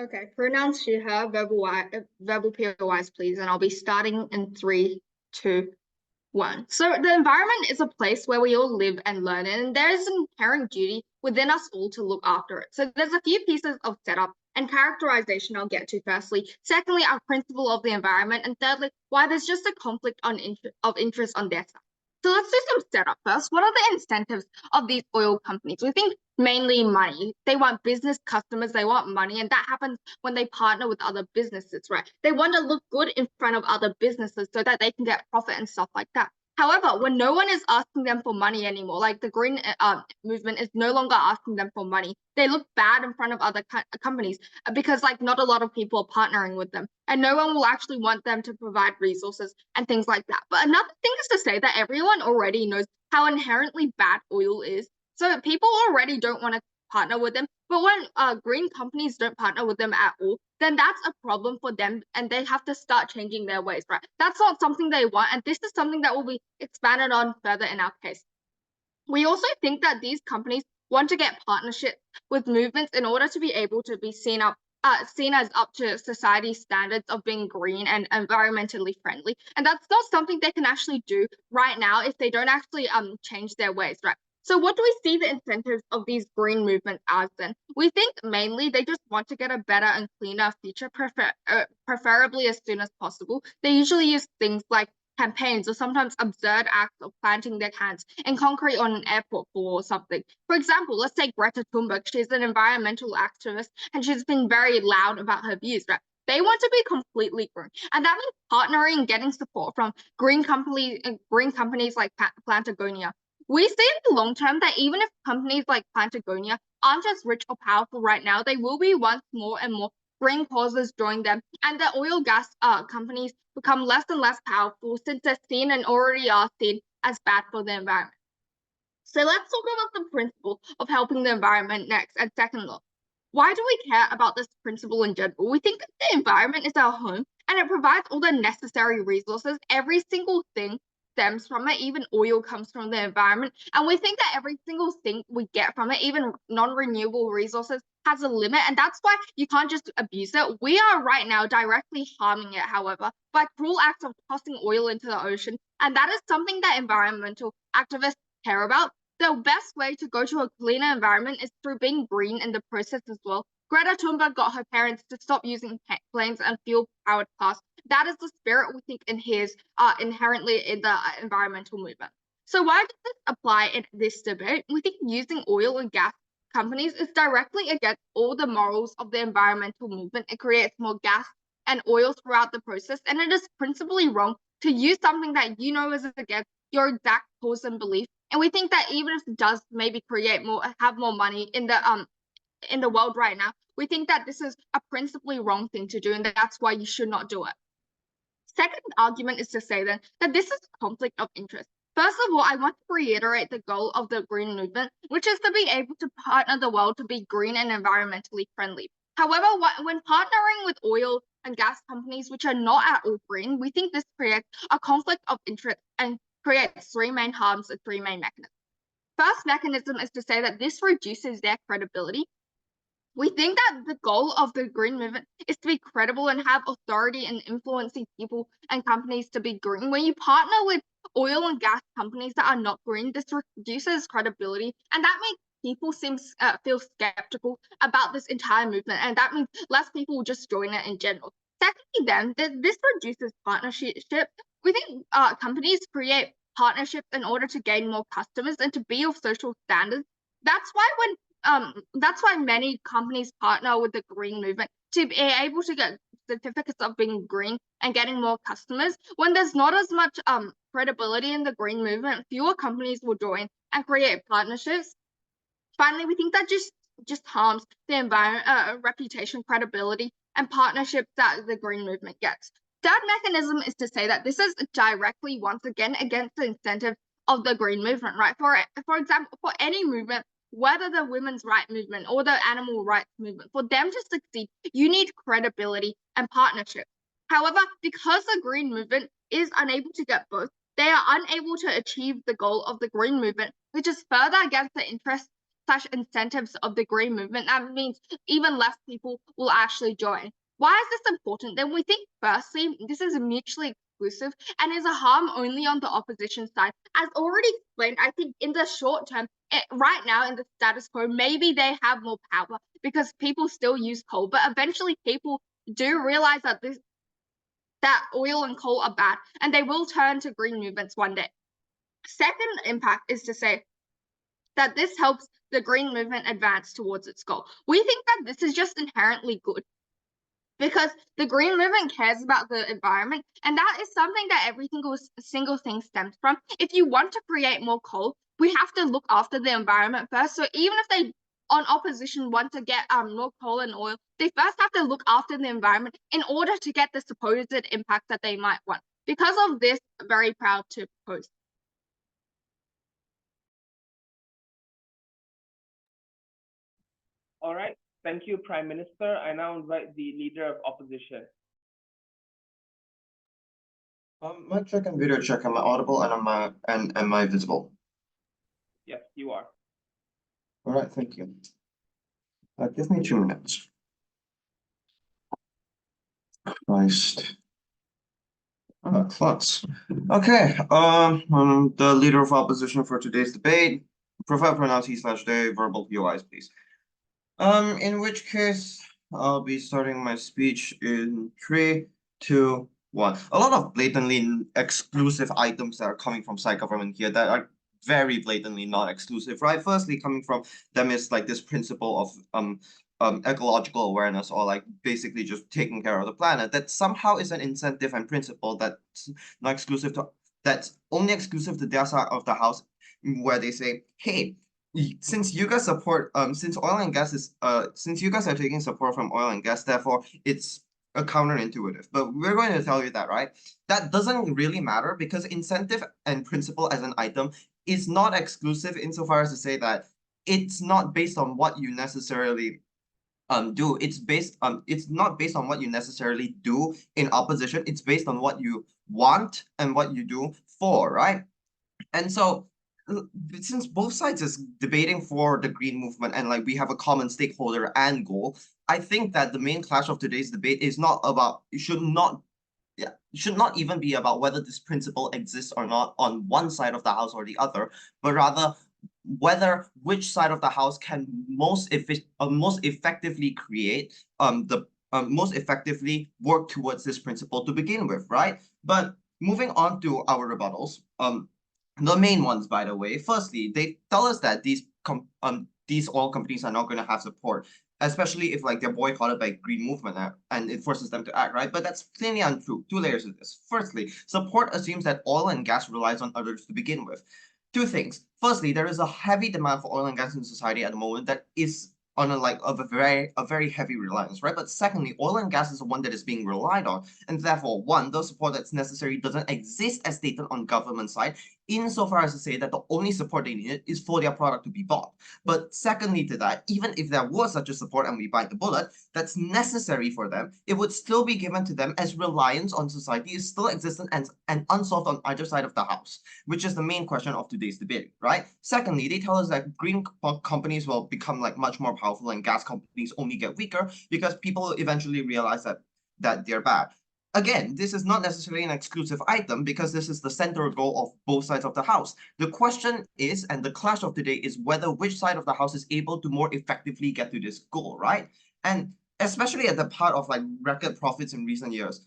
Okay, pronouns she, her, verbal POIs, please. And I'll be starting in 3, 2, 1. So the environment is a place where we all live and learn, and there is an inherent duty within us all to look after it. So there's a few pieces of setup and characterization I'll get to firstly. Secondly, our principle of the environment. And thirdly, why there's just a conflict of interest on their side. So let's do some setup first. What are the incentives of these oil companies? We think mainly money. They want business customers, they want money, and that happens when they partner with other businesses, right? They want to look good in front of other businesses so that they can get profit and stuff like that. However, when no one is asking them for money anymore, like the green movement is no longer asking them for money, they look bad in front of other companies because like not a lot of people are partnering with them, and no one will actually want them to provide resources and things like that. But another thing is to say that everyone already knows how inherently bad oil is, so people already don't want to partner with them. But when green companies don't partner with them at all, then that's a problem for them, and they have to start changing their ways, right? That's not something they want, and this is something that will be expanded on further in our case. We also think that these companies want to get partnerships with movements in order to be able to be seen as up to society standards of being green and environmentally friendly. And that's not something they can actually do right now if they don't actually change their ways, right? So what do we see the incentives of these green movements as then? We think mainly they just want to get a better and cleaner future, preferably as soon as possible. They usually use things like campaigns or sometimes absurd acts of planting their cans in concrete on an airport floor or something. For example, let's say Greta Thunberg. She's an environmental activist and she's been very loud about her views, right? They want to be completely green, and that means partnering and getting support from green companies like Plantagonia. We see in the long term that even if companies like Plantagonia aren't as rich or powerful right now, they will be once more and more green causes join them, and the oil gas companies become less and less powerful since they're seen and already are seen as bad for the environment. So let's talk about the principle of helping the environment next. And second, look, why do we care about this principle in general? We think that the environment is our home and it provides all the necessary resources. Every single thing stems from it, even oil comes from the environment. And we think that every single thing we get from it, even non-renewable resources, has a limit. And that's why you can't just abuse it. We are right now directly harming it, however, by cruel acts of tossing oil into the ocean. And that is something that environmental activists care about. The best way to go to a cleaner environment is through being green in the process as well. Greta Thunberg got her parents to stop using planes and fuel-powered cars. That is the spirit we think inheres inherently in the environmental movement. So why does this apply in this debate? We think using oil and gas companies is directly against all the morals of the environmental movement. It creates more gas and oil throughout the process, and it is principally wrong to use something that you know is against your exact cause and belief. And we think that even if it does maybe have more money in the world right now, we think that this is a principally wrong thing to do, and that's why you should not do it. Second argument is to say then that this is a conflict of interest. First of all, I want to reiterate the goal of the green movement, which is to be able to partner the world to be green and environmentally friendly. However, when partnering with oil and gas companies which are not at all green, we think this creates a conflict of interest and creates three main harms and three main mechanisms. First mechanism is to say that this reduces their credibility. We think that the goal of the green movement is to be credible and have authority in influencing people and companies to be green. When you partner with oil and gas companies that are not green, this reduces credibility, and that makes people feel skeptical about this entire movement, and that means less people will just join it in general. Secondly, then, this reduces partnerships. We think companies create partnerships in order to gain more customers and to be of social standards. That's why many companies partner with the green movement to be able to get certificates of being green and getting more customers. When there's not as much credibility in the green movement, fewer companies will join and create partnerships. Finally, we think that just harms the environment, reputation, credibility, and partnerships that the green movement gets. Third mechanism is to say that this is directly, once again, against the incentive of the green movement, right? For example, for any movement, whether the women's rights movement or the animal rights movement, for them to succeed, you need credibility and partnership. However, because the green movement is unable to get both, they are unable to achieve the goal of the green movement, which is further against the interests incentives of the green movement, that means even less people will actually join. Why is this important? Then we think, firstly, this is mutually exclusive and is a harm only on the opposition side. As already explained, I think in the short term, right now in the status quo, maybe they have more power because people still use coal, but eventually people do realize that oil and coal are bad, and they will turn to green movements one day. Second impact is to say that this helps the green movement advance towards its goal. We think that this is just inherently good because the green movement cares about the environment, and that is something that every single thing stems from. If you want to create more coal, we have to look after the environment first. So even if they on opposition want to get more coal and oil, they first have to look after the environment in order to get the supposed impact that they might want. Because of this, I'm very proud to propose. All right. Thank you, Prime Minister. I now invite the Leader of Opposition. Mic check and video check. Am I audible and am I visible? Yes, you are. All right, thank you. Give me 2 minutes. Christ. Close. Okay. The Leader of Opposition for today's debate. Prefer pronounce he/they. Verbal POIs, please. In which case, I'll be starting my speech in 3, 2, 1. A lot of blatantly exclusive items that are coming from side government here that are very blatantly not exclusive, right? Firstly, coming from them is like this principle of ecological awareness, or like basically just taking care of the planet, that somehow is an incentive and principle that's not exclusive to, that's only exclusive to their side of the house, where they say, hey, since you guys support since oil and gas is since you guys are taking support from oil and gas, therefore it's a counterintuitive. But we're going to tell you that, right? That doesn't really matter, because incentive and principle as an item is not exclusive insofar as to say that it's not based on what you necessarily do. It's not based on what you necessarily do in opposition. It's based on what you want and what you do for, right? And so since both sides is debating for the green movement and like we have a common stakeholder and goal, I think that the main clash of today's debate is not about, should not even be about whether this principle exists or not on one side of the house or the other, but rather whether which side of the house can most effectively create most effectively work towards this principle to begin with, right? But moving on to our rebuttals, the main ones, by the way. Firstly, they tell us that these oil companies are not going to have support, especially if like they're boycotted by green movement and it forces them to act, right? But that's plainly untrue. 2 layers of this. Firstly, support assumes that oil and gas relies on others to begin with. 2 things. Firstly, there is a heavy demand for oil and gas in society at the moment that is on a very heavy reliance, right? But secondly, oil and gas is the one that is being relied on, and therefore, one, the support that's necessary doesn't exist as stated on government side, insofar as to say that the only support they need is for their product to be bought. But secondly to that, even if there was such a support and we bite the bullet, that's necessary for them, it would still be given to them as reliance on society is still existent and unsolved on either side of the house, which is the main question of today's debate, right? Secondly, they tell us that green companies will become like much more powerful and gas companies only get weaker because people eventually realize that they're bad. Again, this is not necessarily an exclusive item because this is the center goal of both sides of the house. The question is, and the clash of today is whether which side of the house is able to more effectively get to this goal, right? And especially at the part of like record profits in recent years,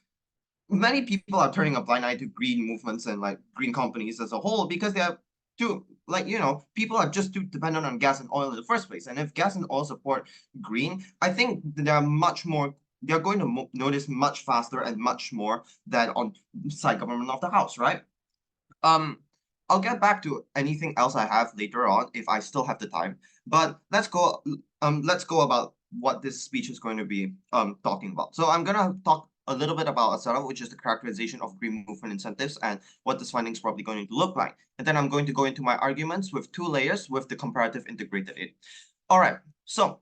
many people are turning a blind eye to green movements and like green companies as a whole because they are too, like, you know, people are just too dependent on gas and oil in the first place. And if gas and oil support green, I think there are much more, they're going to notice much faster and much more than on side government of the house, right? I'll get back to anything else I have later on if I still have the time. But let's go about what this speech is going to be talking about. So I'm gonna talk a little bit about Asara, which is the characterization of green movement incentives and what this finding is probably going to look like. And then I'm going to go into my arguments with 2 layers with the comparative integrated in. All right, so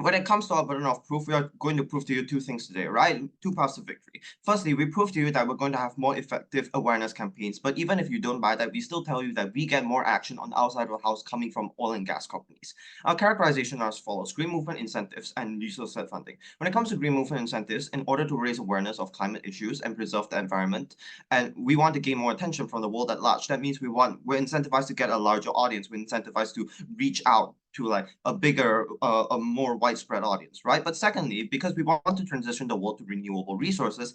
When it comes to our burden of proof, we are going to prove to you two things today, right? Two paths to victory. Firstly, we prove to you that we're going to have more effective awareness campaigns. But even if you don't buy that, we still tell you that we get more action on outside of the house coming from oil and gas companies. Our characterization are as follows: green movement incentives and resource-led funding. When it comes to green movement incentives, in order to raise awareness of climate issues and preserve the environment, and we want to gain more attention from the world at large, that means we're incentivized to get a larger audience. We're incentivized to reach out to like a bigger, a more widespread audience, right? But secondly, because we want to transition the world to renewable resources,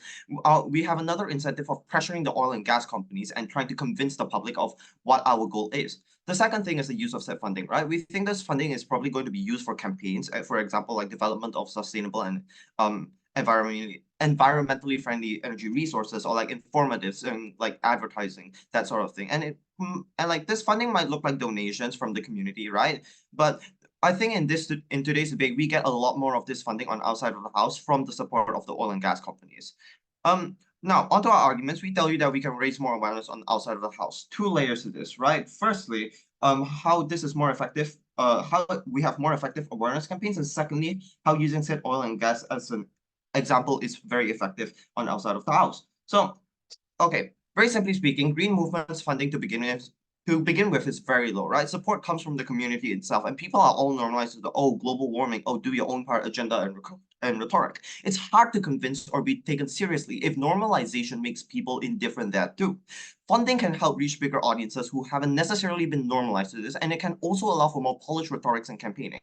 we have another incentive of pressuring the oil and gas companies and trying to convince the public of what our goal is. The second thing is the use of said funding, right? We think this funding is probably going to be used for campaigns, for example, like development of sustainable and environmentally friendly energy resources, or like informatives and like advertising, that sort of thing. And like this funding might look like donations from the community, right? But I think in today's debate, we get a lot more of this funding on outside of the house from the support of the oil and gas companies. Now onto our arguments. We tell you that we can raise more awareness on outside of the house. Two layers to this, right? Firstly, how this is more effective, how we have more effective awareness campaigns, and secondly, how using said oil and gas as an example is very effective on outside of the house. So, okay, very simply speaking, green movements funding to begin with is very low, right? Support comes from the community itself, and people are all normalized to the global warming, do your own part agenda and rhetoric. It's hard to convince or be taken seriously if normalization makes people indifferent thereto. Funding can help reach bigger audiences who haven't necessarily been normalized to this, and it can also allow for more polished rhetorics and campaigning.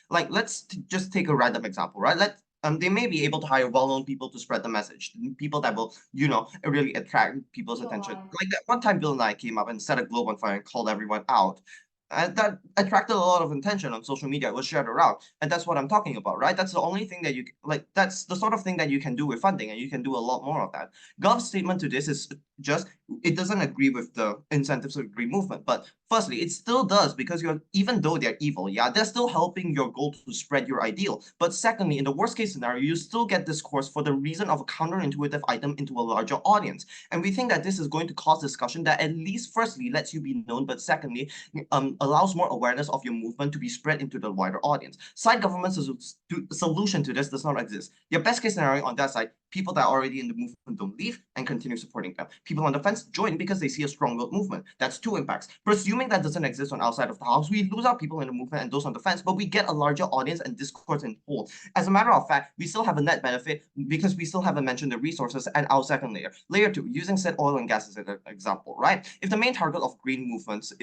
Like, let's just take a random example, right? They may be able to hire well-known people to spread the message, people that will, really attract people's attention. Like that one time Bill and I came up and set a globe on fire and called everyone out. And that attracted a lot of attention on social media. It was shared around. And that's what I'm talking about, right? That's the only thing that that's the sort of thing that you can do with funding, and you can do a lot more of that. Gov's statement to this is just, it doesn't agree with the incentives of green movement. But firstly, it still does, because even though they're evil, yeah, they're still helping your goal to spread your ideal. But secondly, in the worst case scenario, you still get discourse for the reason of a counterintuitive item into a larger audience. And we think that this is going to cause discussion that at least firstly lets you be known, but secondly, allows more awareness of your movement to be spread into the wider audience. Side government solution to this does not exist. Your best case scenario on that side, people that are already in the movement don't leave and continue supporting them. People on the fence join because they see a strong willed movement. That's two impacts. Presuming that doesn't exist on outside of the house, we lose out people in the movement and those on the fence, but we get a larger audience and discourse in whole. As a matter of fact, we still have a net benefit because we still haven't mentioned the resources and our second layer. Layer two, using said oil and gas as an example, right? If the main target of green movements,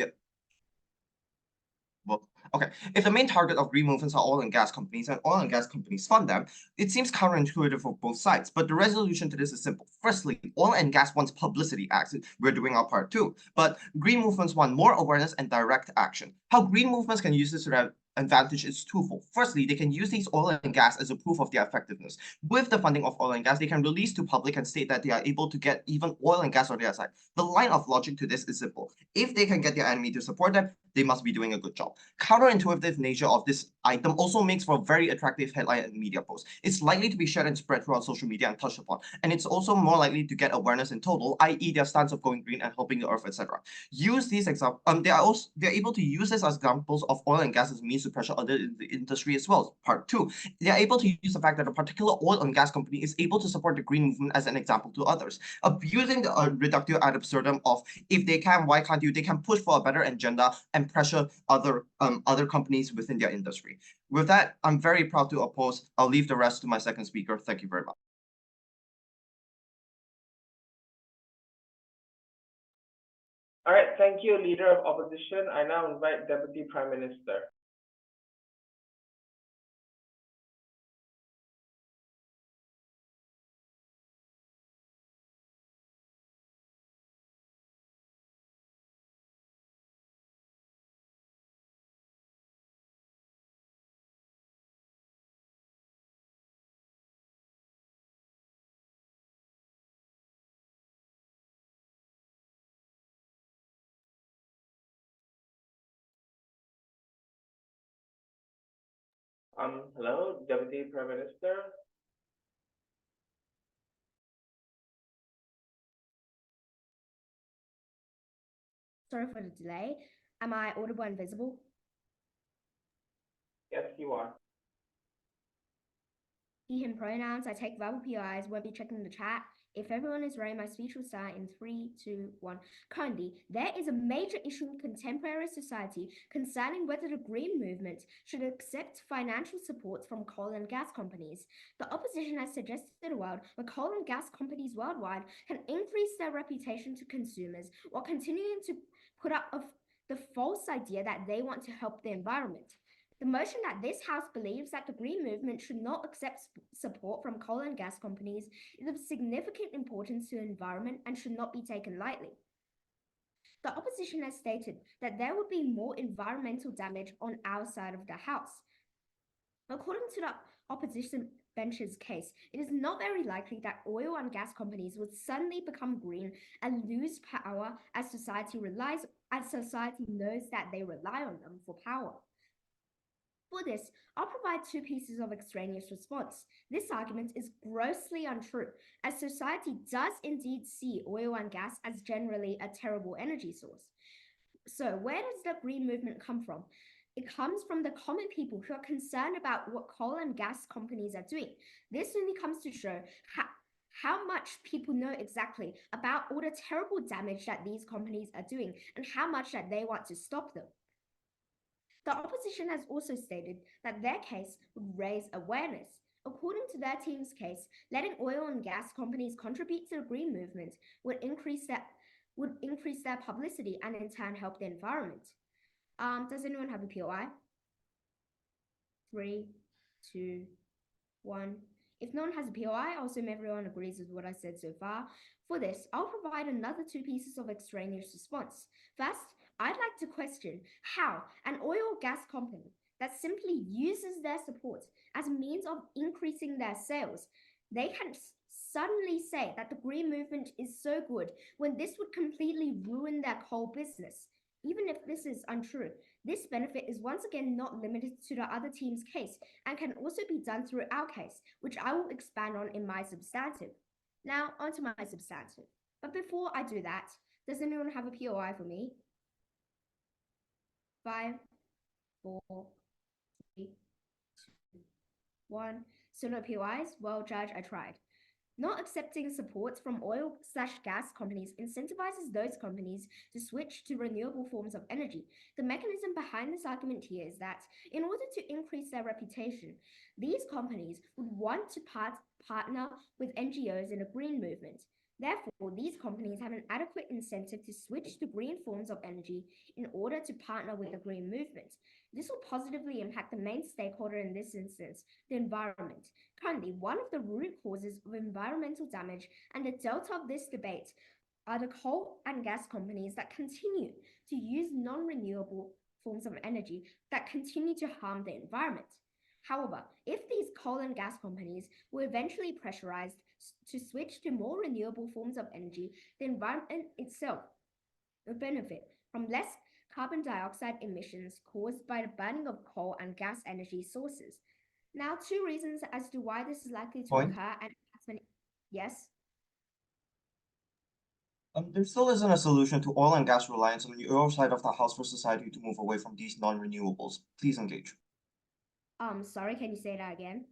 okay, if the main target of green movements are oil and gas companies and oil and gas companies fund them, it seems counterintuitive for both sides. But the resolution to this is simple. Firstly, oil and gas wants publicity acts. We're doing our part too. But green movements want more awareness and direct action. How green movements can use this to their advantage is twofold. Firstly, they can use these oil and gas as a proof of their effectiveness. With the funding of oil and gas, they can release to public and state that they are able to get even oil and gas on their side. The line of logic to this is simple. If they can get their enemy to support them, they must be doing a good job. Counterintuitive nature of this item also makes for a very attractive headline and media post. It's likely to be shared and spread throughout social media and touched upon, and it's also more likely to get awareness in total, i.e. their stance of going green and helping the earth, etc. Use these examples. They're able to use this as examples of oil and gas as means to pressure other in the industry as well. Part two, they're able to use the fact that a particular oil and gas company is able to support the green movement as an example to others, abusing the reductio ad absurdum of if they can, why can't you? They can push for a better agenda and pressure other companies within their industry. With that, I'm very proud to oppose. I'll leave the rest to my second speaker. Thank you very much. All right, thank you, Leader of Opposition. I now invite Deputy Prime Minister. Hello, Deputy Prime Minister. Sorry for the delay. Am I audible and visible? Yes, you are. he, him pronouns. I take verbal POIs, won't be checking the chat. If everyone is ready, my speech will start in 3, 2, 1. Currently, there is a major issue in contemporary society concerning whether the green movement should accept financial support from coal and gas companies. The opposition has suggested a world where coal and gas companies worldwide can increase their reputation to consumers while continuing to put up the false idea that they want to help the environment. The motion that this House believes that the green movement should not accept support from coal and gas companies is of significant importance to the environment and should not be taken lightly. The opposition has stated that there would be more environmental damage on our side of the House. According to the opposition bench's case, it is not very likely that oil and gas companies would suddenly become green and lose power as society knows that they rely on them for power. For this, I'll provide two pieces of extraneous response. This argument is grossly untrue, as society does indeed see oil and gas as generally a terrible energy source. So where does the green movement come from? It comes from the common people who are concerned about what coal and gas companies are doing. This only comes to show how much people know exactly about all the terrible damage that these companies are doing and how much that they want to stop them. The opposition has also stated that their case would raise awareness. According to their team's case, letting oil and gas companies contribute to the green movement would increase their publicity and in turn help the environment. Does anyone have a POI? 3, 2, 1. If no one has a POI, I'll assume everyone agrees with what I said so far. For this, I'll provide another two pieces of extraneous response. First, I'd like to question how an oil or gas company that simply uses their support as a means of increasing their sales, they can suddenly say that the green movement is so good when this would completely ruin their coal business. Even if this is untrue, this benefit is once again not limited to the other team's case and can also be done through our case, which I will expand on in my substantive. Now, onto my substantive. But before I do that, does anyone have a POI for me? 5, 4, 3, 2, 1. So no POIs? Well, Judge, I tried. Not accepting support from oil/gas companies incentivizes those companies to switch to renewable forms of energy. The mechanism behind this argument here is that in order to increase their reputation, these companies would want to partner with NGOs in a green movement. Therefore, these companies have an adequate incentive to switch to green forms of energy in order to partner with the green movement. This will positively impact the main stakeholder in this instance, the environment. Currently, one of the root causes of environmental damage and the delta of this debate are the coal and gas companies that continue to use non-renewable forms of energy that continue to harm the environment. However, if these coal and gas companies were eventually pressurized to switch to more renewable forms of energy, the environment itself would benefit from less carbon dioxide emissions caused by the burning of coal and gas energy sources. Now, two reasons as to why this is likely to occur and yes? There still isn't a solution to oil and gas reliance on your side of the House for society to move away from these non-renewables. Please engage. Sorry, can you say that again?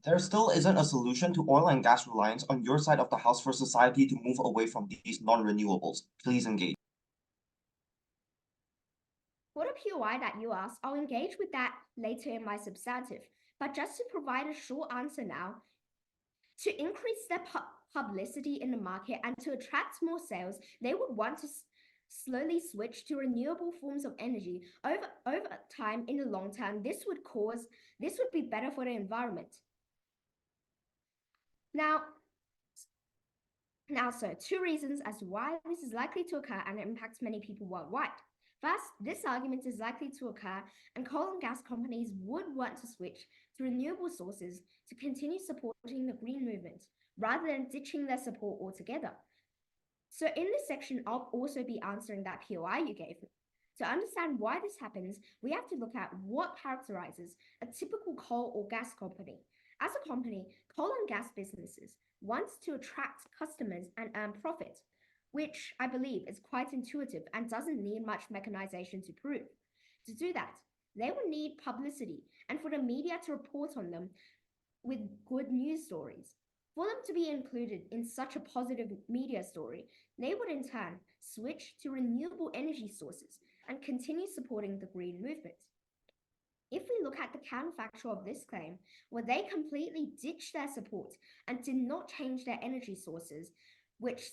There still isn't a solution to oil and gas reliance on your side of the House for society to move away from these non-renewables. Please engage. For the POI that you asked, I'll engage with that later in my substantive. But just to provide a short answer now, to increase their publicity in the market and to attract more sales, they would want to slowly switch to renewable forms of energy. Over time, in the long term, this would be better for the environment. Now, so two reasons as to why this is likely to occur and it impacts many people worldwide. First, this argument is likely to occur and coal and gas companies would want to switch to renewable sources to continue supporting the green movement rather than ditching their support altogether. So in this section, I'll also be answering that POI you gave me. To understand why this happens, we have to look at what characterizes a typical coal or gas company. As a company, coal and gas businesses want to attract customers and earn profit, which I believe is quite intuitive and doesn't need much mechanization to prove. To do that, they will need publicity and for the media to report on them with good news stories. For them to be included in such a positive media story, they would in turn switch to renewable energy sources and continue supporting the green movement. If we look at the counterfactual of this claim, where they completely ditched their support and did not change their energy sources, which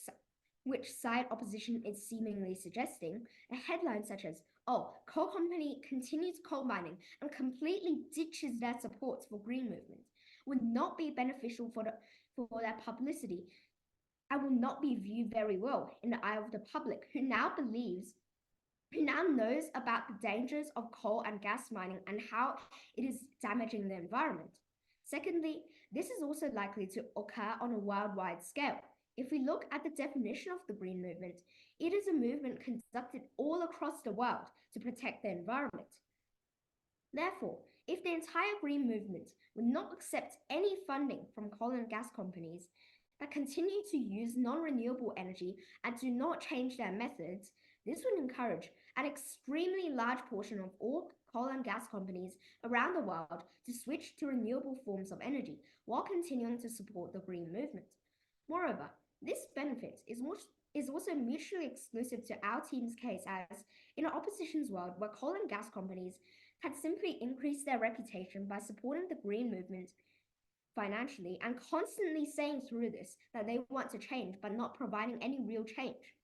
side opposition is seemingly suggesting, a headline such as, "Oh, coal company continues coal mining and completely ditches their support for green movement," would not be beneficial for their publicity and will not be viewed very well in the eye of the public, who now knows about the dangers of coal and gas mining and how it is damaging the environment. Secondly, this is also likely to occur on a worldwide scale. If we look at the definition of the green movement, it is a movement conducted all across the world to protect the environment. Therefore, if the entire green movement would not accept any funding from coal and gas companies that continue to use non-renewable energy and do not change their methods, this would encourage an extremely large portion of all coal and gas companies around the world to switch to renewable forms of energy while continuing to support the green movement. Moreover, this benefit is also mutually exclusive to our team's case, as in an opposition's world where coal and gas companies had simply increased their reputation by supporting the green movement financially and constantly saying through this that they want to change but not providing any real change.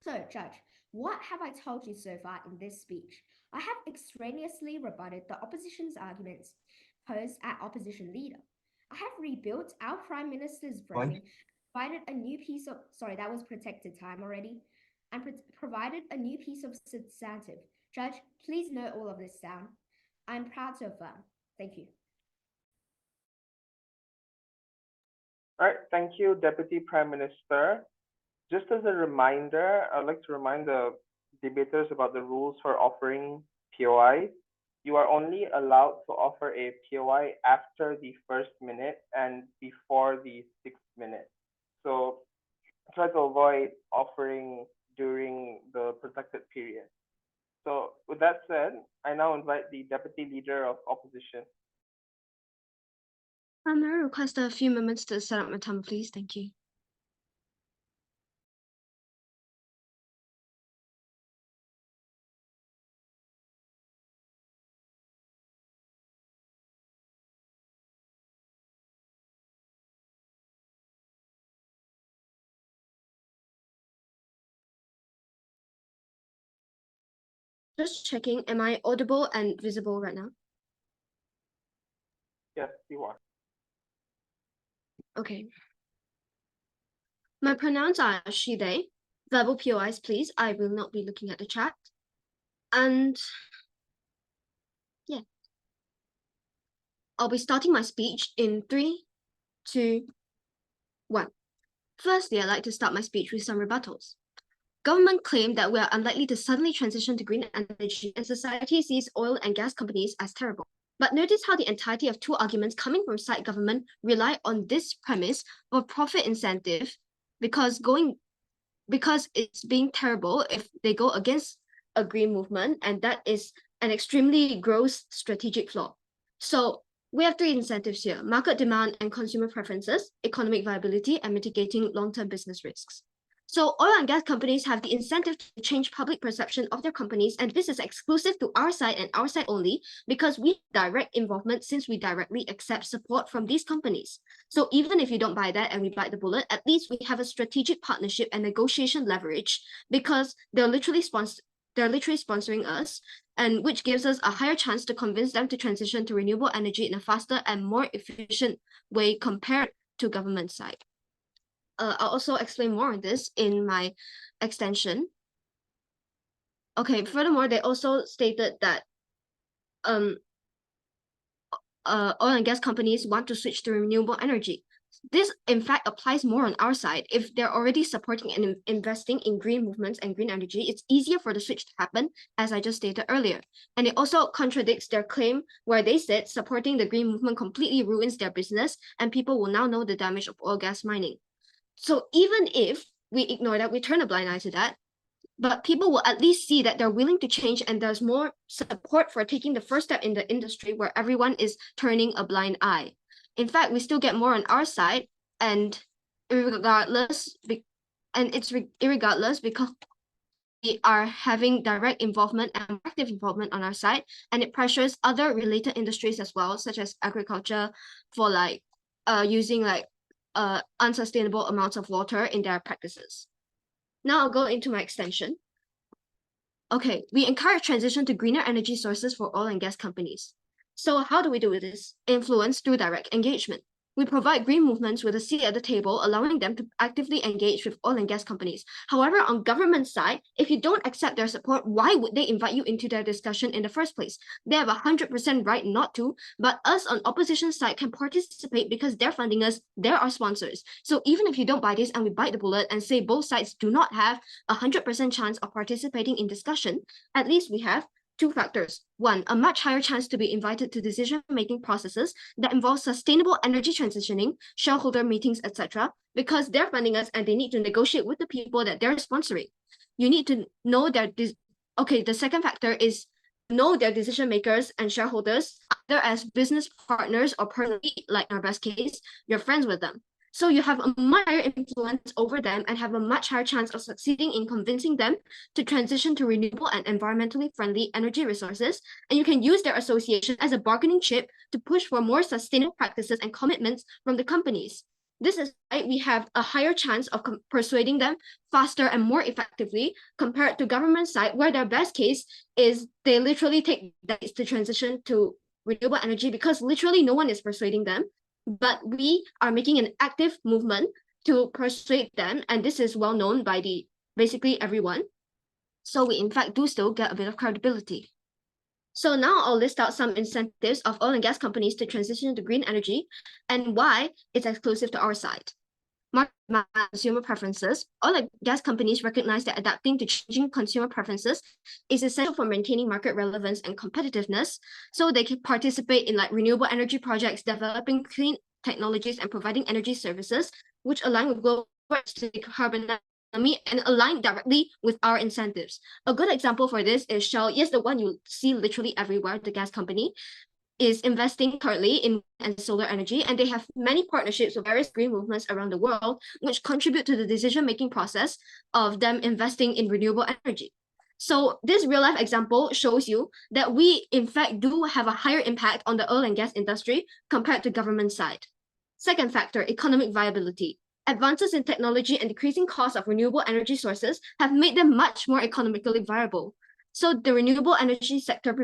So, Judge, what have I told you so far in this speech? I have extraneously rebutted the opposition's arguments posed at opposition leader. I have rebuilt our Prime Minister's framing, provided a new piece of, sorry, that was protected time already, and provided a new piece of substantive. Judge, please note all of this down. I'm proud to affirm. Thank you. All right, thank you, Deputy Prime Minister. Just as a reminder, I'd like to remind the debaters about the rules for offering POI. You are only allowed to offer a POI after the 1st minute and before the 6th minute. So try to avoid offering during the protected period. So with that said, I now invite the Deputy Leader of Opposition. May I request a few moments to set up my timer, please? Thank you. Just checking, am I audible and visible right now? Yes, you are. Okay. My pronouns are she, they. Verbal POIs, please. I will not be looking at the chat. And yeah. I'll be starting my speech in 3, 2, 1. Firstly, I'd like to start my speech with some rebuttals. Government claim that we are unlikely to suddenly transition to green energy, and society sees oil and gas companies as terrible. But notice how the entirety of 2 arguments coming from side government rely on this premise of profit incentive, because it's being terrible if they go against a green movement, and that is an extremely gross strategic flaw. So we have 3 incentives here: market demand and consumer preferences, economic viability, and mitigating long-term business risks. So oil and gas companies have the incentive to change public perception of their companies, and this is exclusive to our side and our side only, because we have direct involvement since we directly accept support from these companies. So even if you don't buy that and we bite the bullet, at least we have a strategic partnership and negotiation leverage, because they're literally sponsoring us, and which gives us a higher chance to convince them to transition to renewable energy in a faster and more efficient way compared to government side. I'll also explain more on this in my extension. Okay, furthermore, they also stated that oil and gas companies want to switch to renewable energy. This, in fact, applies more on our side. If they're already supporting and investing in green movements and green energy, it's easier for the switch to happen, as I just stated earlier. And it also contradicts their claim where they said supporting the green movement completely ruins their business, and people will now know the damage of oil gas mining. So even if we ignore that, we turn a blind eye to that, but people will at least see that they're willing to change, and there's more support for taking the first step in the industry where everyone is turning a blind eye. In fact, we still get more on our side, and irregardless because we are having direct involvement and active involvement on our side, and it pressures other related industries as well, such as agriculture, for like using like unsustainable amounts of water in their practices. Now I'll go into my extension. Okay, we encourage transition to greener energy sources for oil and gas companies. So how do we do this? Influence through direct engagement. We provide green movements with a seat at the table, allowing them to actively engage with oil and gas companies. However, on government side, if you don't accept their support, why would they invite you into their discussion in the first place? They have 100% right not to, but us on opposition side can participate because they're funding us, they're our sponsors. So even if you don't buy this and we bite the bullet and say both sides do not have 100% chance of participating in discussion, at least we have two factors. One, a much higher chance to be invited to decision-making processes that involve sustainable energy transitioning, shareholder meetings, etc., because they're funding us and they need to negotiate with the people that they're sponsoring. You need to know the second factor is know their decision makers and shareholders, either as business partners or personally, like in our best case, you're friends with them. So you have a much higher influence over them and have a much higher chance of succeeding in convincing them to transition to renewable and environmentally friendly energy resources. And you can use their association as a bargaining chip to push for more sustainable practices and commitments from the companies. This is why we have a higher chance of persuading them faster and more effectively compared to government side, where their best case is they literally take days to transition to renewable energy because literally no one is persuading them. But we are making an active movement to persuade them, and this is well known by basically everyone. So we in fact do still get a bit of credibility. So now I'll list out some incentives of oil and gas companies to transition to green energy and why it's exclusive to our side. Market consumer preferences. Oil and gas companies recognize that adapting to changing consumer preferences is essential for maintaining market relevance and competitiveness, so they can participate in like renewable energy projects, developing clean technologies, and providing energy services which align with global carbon economy and align directly with our incentives. A good example for this is Shell. Yes, the one you see literally everywhere, the gas company, is investing currently in and solar energy, and they have many partnerships with various green movements around the world, which contribute to the decision-making process of them investing in renewable energy. So this real-life example shows you that we, in fact, do have a higher impact on the oil and gas industry compared to government side. Second factor, economic viability. Advances in technology and decreasing costs of renewable energy sources have made them much more economically viable. So the renewable energy sector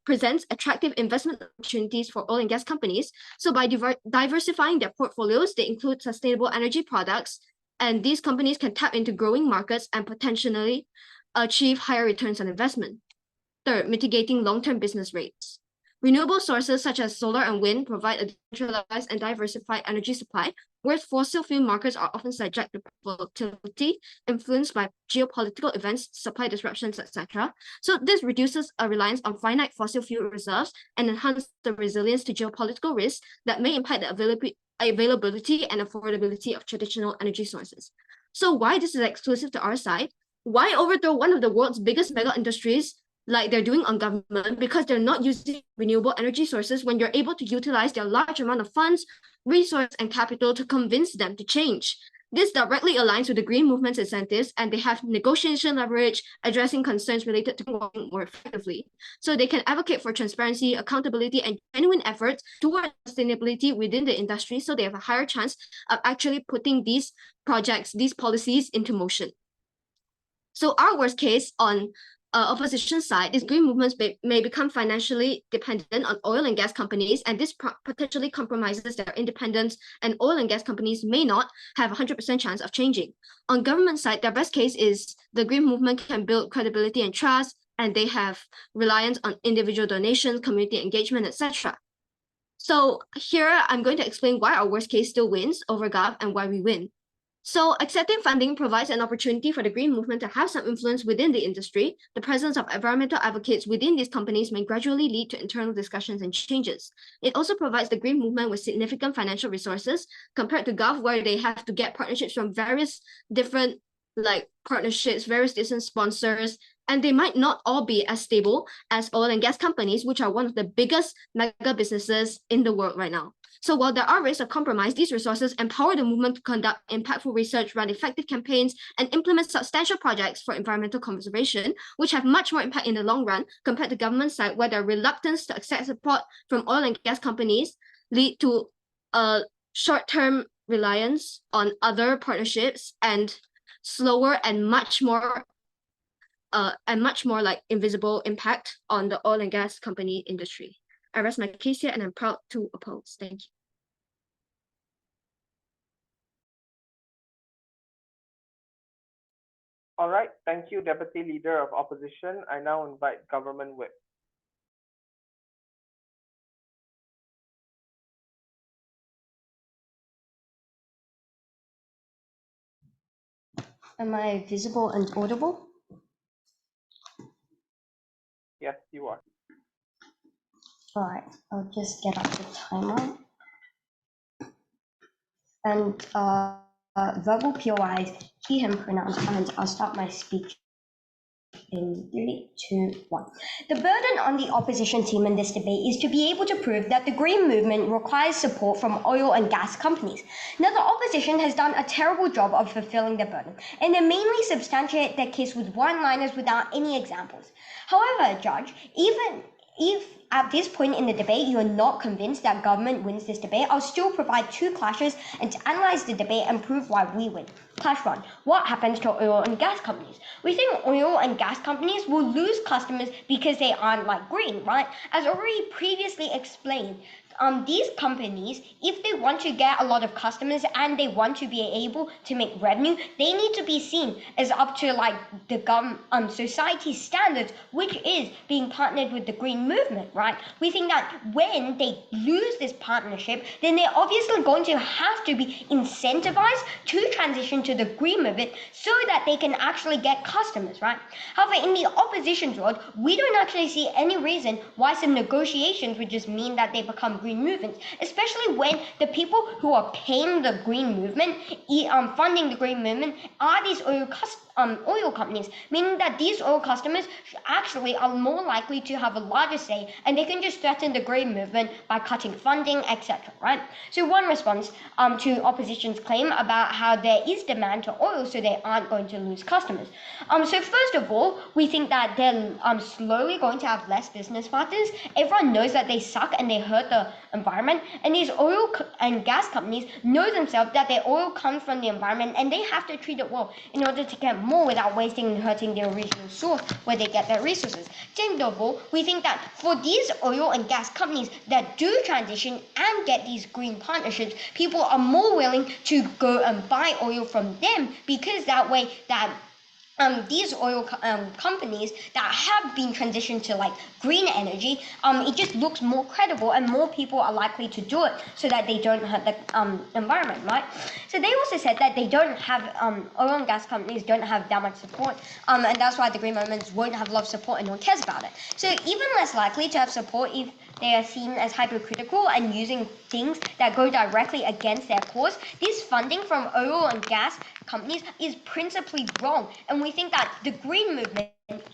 presents attractive investment opportunities for oil and gas companies. So by diversifying their portfolios, they include sustainable energy products, and these companies can tap into growing markets and potentially achieve higher returns on investment. Third, mitigating long-term business rates. Renewable sources such as solar and wind provide a decentralized and diversified energy supply, whereas fossil fuel markets are often subject to volatility, influenced by geopolitical events, supply disruptions, etc. So this reduces a reliance on finite fossil fuel reserves and enhances the resilience to geopolitical risks that may impact the availability and affordability of traditional energy sources. So why this is exclusive to our side? Why overthrow one of the world's biggest mega industries like they're doing on government because they're not using renewable energy sources when you're able to utilize their large amount of funds, resources, and capital to convince them to change? This directly aligns with the green movement's incentives, and they have negotiation leverage, addressing concerns related to working more effectively. So they can advocate for transparency, accountability, and genuine efforts towards sustainability within the industry, so they have a higher chance of actually putting these projects, these policies into motion. So our worst case on opposition side is green movements may become financially dependent on oil and gas companies, and this potentially compromises their independence, and oil and gas companies may not have 100% chance of changing. On government side, their best case is the green movement can build credibility and trust, and they have reliance on individual donations, community engagement, etc. So here I'm going to explain why our worst case still wins over Gov and why we win. So accepting funding provides an opportunity for the green movement to have some influence within the industry. The presence of environmental advocates within these companies may gradually lead to internal discussions and changes. It also provides the green movement with significant financial resources compared to Gov, where they have to get partnerships from various different partnerships, various different sponsors, and they might not all be as stable as oil and gas companies, which are one of the biggest mega businesses in the world right now. So while there are risks of compromise, these resources empower the movement to conduct impactful research, run effective campaigns, and implement substantial projects for environmental conservation, which have much more impact in the long run compared to government side, where their reluctance to accept support from oil and gas companies lead to a short-term reliance on other partnerships and slower and much more like invisible impact on the oil and gas company industry. I rest my case here and I'm proud to oppose. Thank you. All right, thank you, Deputy Leader of Opposition. I now invite Government Whip. Am I visible and audible? Yes, you are. All right, I'll just get up the timer. And verbal POIs, hear him pronounce, and I'll start my speech in 3, 2, 1. The burden on the opposition team in this debate is to be able to prove that the green movement requires support from oil and gas companies. Now, the opposition has done a terrible job of fulfilling their burden, and they mainly substantiate their case with one-liners without any examples. However, Judge, even if at this point in the debate you are not convinced that government wins this debate, I'll still provide 2 clashes and to analyze the debate and prove why we win. Clash 1. What happens to oil and gas companies? We think oil and gas companies will lose customers because they aren't like green, right? As already previously explained, these companies, if they want to get a lot of customers and they want to be able to make revenue, they need to be seen as up to like the society standards, which is being partnered with the green movement, right? We think that when they lose this partnership, then they're obviously going to have to be incentivized to transition to the green movement so that they can actually get customers, right? However, in the opposition's world, we don't actually see any reason why some negotiations would just mean that they become green movements, especially when the people who are paying the green movement, funding the green movement, are these oil companies, meaning that these oil customers actually are more likely to have a larger say, and they can just threaten the green movement by cutting funding, etc. Right? So one response to opposition's claim about how there is demand to oil, so they aren't going to lose customers. So first of all, we think that they're slowly going to have less business partners. Everyone knows that they suck and they hurt the environment, and these oil and gas companies know themselves that their oil comes from the environment and they have to treat it well in order to get more without wasting and hurting their original source where they get their resources. Second of all, we think that for these oil and gas companies that do transition and get these green partnerships, people are more willing to go and buy oil from them, because that way that these oil companies that have been transitioned to like green energy, it just looks more credible and more people are likely to do it so that they don't hurt the environment, right? So they also said that they don't have, oil and gas companies don't have that much support, and that's why the green movements won't have a lot of support and no one cares about it. So even less likely to have support if they are seen as hypocritical and using things that go directly against their cause. This funding from oil and gas companies is principally wrong, and we think that the green movement,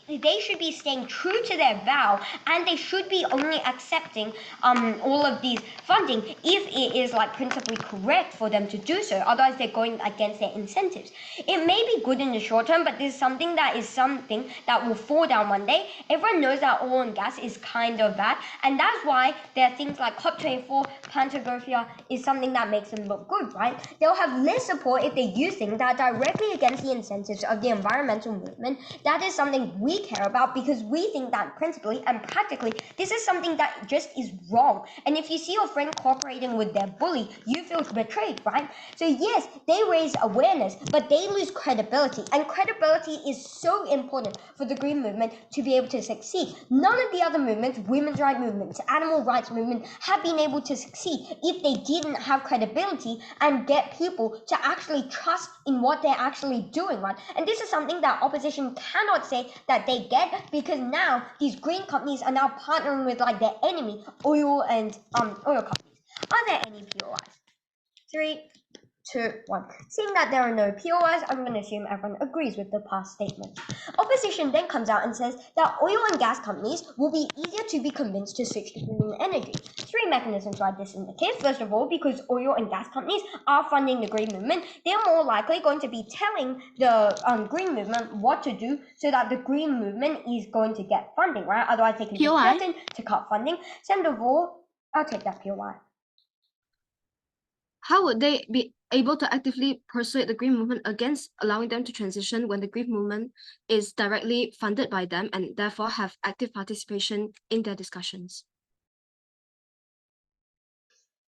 they should be staying true to their vow, and they should be only accepting all of these funding if it is like principally correct for them to do so. Otherwise, they're going against their incentives. It may be good in the short term, but this is something that will fall down one day. Everyone knows that oil and gas is kind of bad, and that's why there are things like COP24, Pantography is something that makes them look good, right? They'll have less support if they use things that are directly against the incentives of the environmental movement. That is something we care about, because we think that principally and practically this is something that just is wrong. And if you see your friend cooperating with their bully, you feel betrayed, right? So yes, they raise awareness, but they lose credibility, and credibility is so important for the green movement to be able to succeed. None of the other movements, women's rights movements, animal rights movement, have been able to succeed if they didn't have credibility and get people to actually trust in what they're actually doing, right? And this is something that opposition cannot say that they get, because now these green companies are now partnering with like their enemy, oil and oil companies. Are there any POIs? 3, 2, 1. Seeing that there are no POIs, I'm going to assume everyone agrees with the past statement. Opposition then comes out and says that oil and gas companies will be easier to be convinced to switch to green energy. 3 mechanisms why this is the case. First of all, because oil and gas companies are funding the green movement, they're more likely going to be telling the green movement what to do so that the green movement is going to get funding, right? Otherwise, they can POI? threaten to cut funding. Second of all, I'll take that POI. How would they be able to actively persuade the green movement against allowing them to transition when the green movement is directly funded by them and therefore have active participation in their discussions?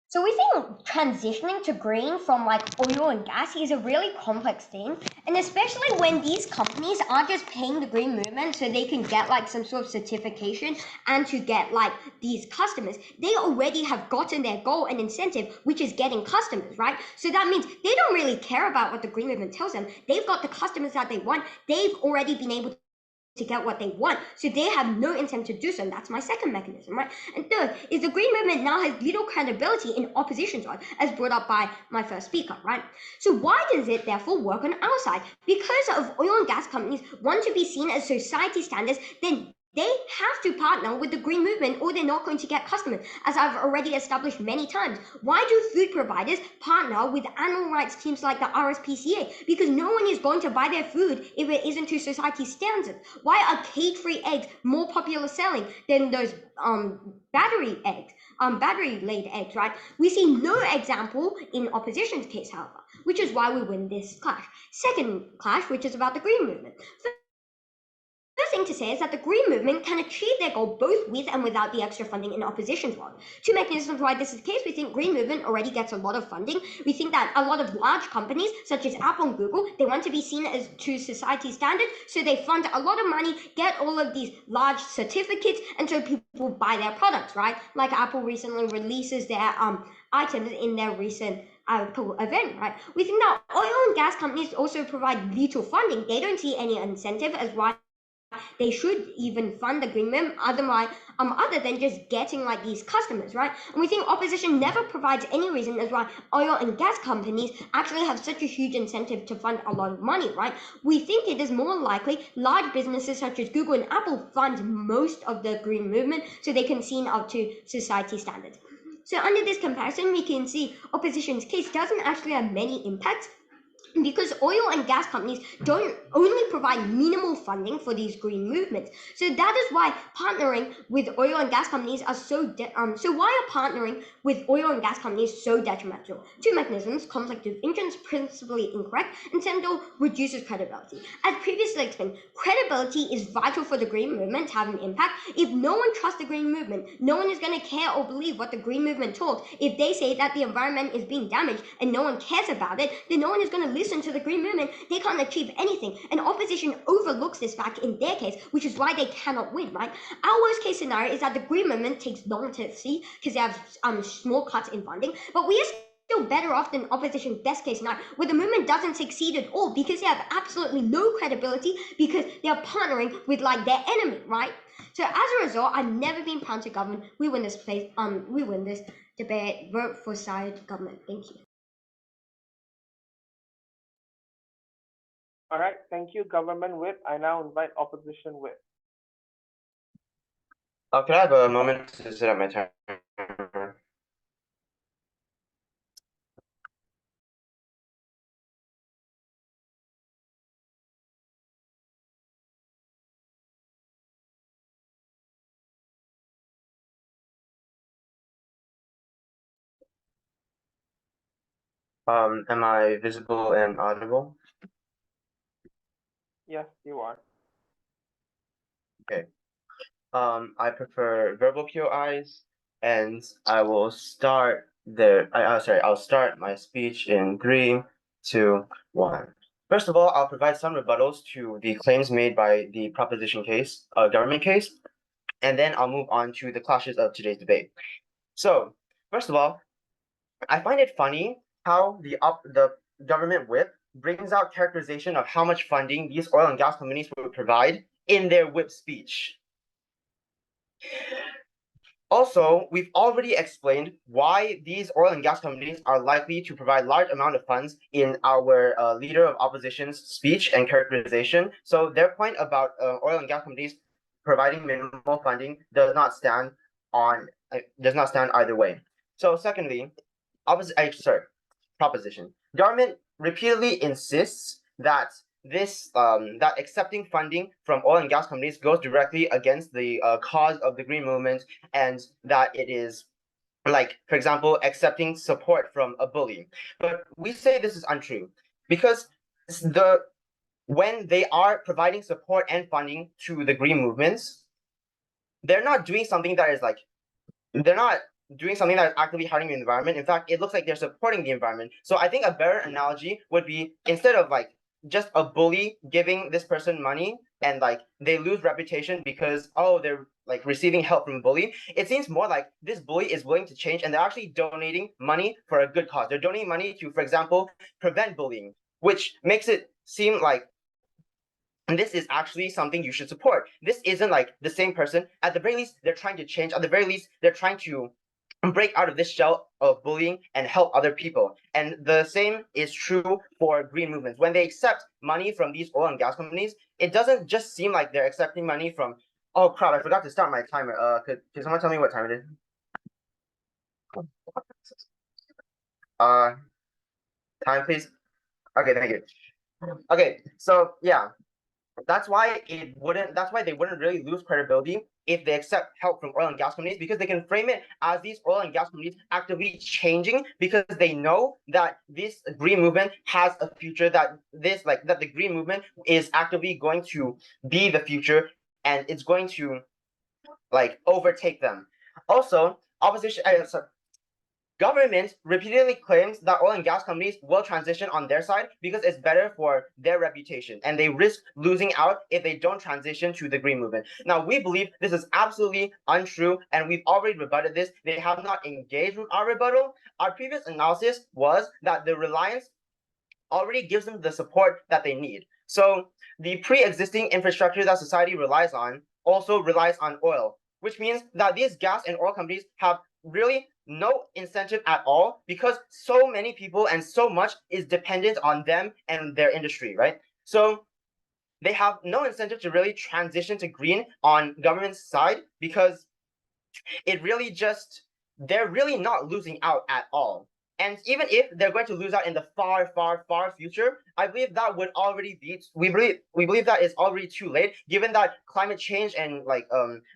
So we think transitioning to green from like oil and gas is a really complex thing, and especially when these companies are just paying the green movement so they can get like some sort of certification and to get like these customers. They already have gotten their goal and incentive, which is getting customers, right? So that means they don't really care about what the green movement tells them. They've got the customers that they want. They've already been able to get what they want, so they have no intent to do so, and that's my second mechanism, right? And third is the green movement now has little credibility in opposition's side, as brought up by my first speaker, right? So why does it therefore work on our side? Because of oil and gas companies want to be seen as society standards, then they have to partner with the green movement or they're not going to get customers, as I've already established many times. Why do food providers partner with animal rights teams like the RSPCA? Because no one is going to buy their food if it isn't to society standards. Why are cage-free eggs more popular selling than those battery eggs, battery-laid eggs, right? We see no example in opposition's case, however, which is why we win this clash. Second clash, which is about the green movement. First thing to say is that the green movement can achieve their goal both with and without the extra funding in opposition's world. 2 mechanisms why this is the case. We think green movement already gets a lot of funding. We think that a lot of large companies such as Apple and Google, they want to be seen as to society standards, so they fund a lot of money, get all of these large certificates, and so people buy their products, right? Like Apple recently releases their items in their recent Apple event, right? We think that oil and gas companies also provide little funding. They don't see any incentive as why they should even fund the green movement other than just getting like these customers, right? And we think opposition never provides any reason as why oil and gas companies actually have such a huge incentive to fund a lot of money, right? We think it is more likely large businesses such as Google and Apple fund most of the green movement so they can see up to society standards. So under this comparison, we can see opposition's case doesn't actually have many impacts, because oil and gas companies don't only provide minimal funding for these green movements. So that is why partnering with oil and gas companies are so partnering with oil and gas companies so detrimental? 2 mechanisms: conflict of interest, principally incorrect, and second, reduces credibility. As previously explained, credibility is vital for the green movement to have an impact. If no one trusts the green movement, no one is going to care or believe what the green movement talks. If they say that the environment is being damaged and no one cares about it, then no one is going to listen to the green movement. They can't achieve anything, and opposition overlooks this fact in their case, which is why they cannot win, right? Our worst case scenario is that the green movement takes long to see because they have small cuts in funding, but we are still better off than opposition's best case scenario, where the movement doesn't succeed at all because they have absolutely no credibility because they are partnering with like their enemy, right? So as a result, I've never been proud to government. We win this place. We win this debate. Vote for side government. Thank you. All right, thank you, Government Whip. I now invite Opposition Whip. Could I have a moment to set up my timer? Am I visible and audible? Yes, you are. Okay. I prefer verbal POIs, and I will start I'll start my speech in 3, 2, 1. First of all, I'll provide some rebuttals to the claims made by the proposition case, government case, and then I'll move on to the clashes of today's debate. So, first of all, I find it funny how the government whip brings out characterization of how much funding these oil and gas companies would provide in their whip speech. Also, we've already explained why these oil and gas companies are likely to provide large amount of funds in our leader of opposition's speech and characterization. So their point about oil and gas companies providing minimal funding does not stand either way. So secondly, proposition. Government repeatedly insists that that accepting funding from oil and gas companies goes directly against the cause of the green movement, and that it is like, for example, accepting support from a bully. But we say this is untrue because when they are providing support and funding to the green movements, they're not doing something that is like they're not doing something that is actively harming the environment. In fact, it looks like they're supporting the environment. So I think a better analogy would be, instead of like just a bully giving this person money and like they lose reputation because they're like receiving help from a bully, it seems more like this bully is willing to change and they're actually donating money for a good cause. They're donating money to, for example, prevent bullying, which makes it seem like this is actually something you should support. This isn't like the same person. At the very least, they're trying to change. At the very least, they're trying to break out of this shell of bullying and help other people. And the same is true for green movements. When they accept money from these oil and gas companies, it doesn't just seem like they're accepting money from, oh crap, I forgot to start my timer. Could someone tell me what time it is? Time please. Okay, thank you. Okay, so yeah. That's why they wouldn't really lose credibility if they accept help from oil and gas companies, because they can frame it as these oil and gas companies actively changing because they know that this green movement has a future, that the green movement is actively going to be the future and it's going to like overtake them. Also, government repeatedly claims that oil and gas companies will transition on their side because it's better for their reputation, and they risk losing out if they don't transition to the green movement. Now, we believe this is absolutely untrue, and we've already rebutted this. They have not engaged with our rebuttal. Our previous analysis was that the reliance already gives them the support that they need. So the pre-existing infrastructure that society relies on also relies on oil, which means that these gas and oil companies have really no incentive at all, because so many people and so much is dependent on them and their industry, right? So they have no incentive to really transition to green on government's side, because they're really not losing out at all. And even if they're going to lose out in the far, far, far future, I believe that would already be, we believe that is already too late, given that climate change and like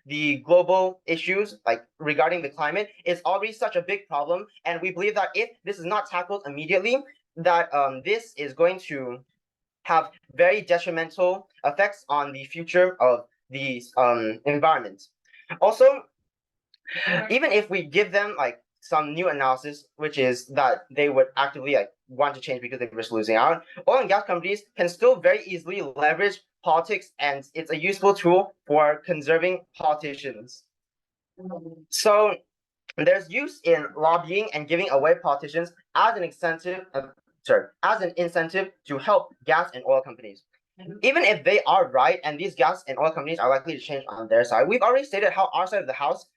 the global issues like regarding the climate is already such a big problem. And we believe that if this is not tackled immediately, that this is going to have very detrimental effects on the future of the environment. Also, even if we give them like some new analysis, which is that they would actively like want to change because they risk losing out, oil and gas companies can still very easily leverage politics, and it's a useful tool for conserving politicians. So there's use in lobbying and giving away politicians as an incentive to help gas and oil companies. Even if they are right and these gas and oil companies are likely to change on their side, we've already stated how our side of the house,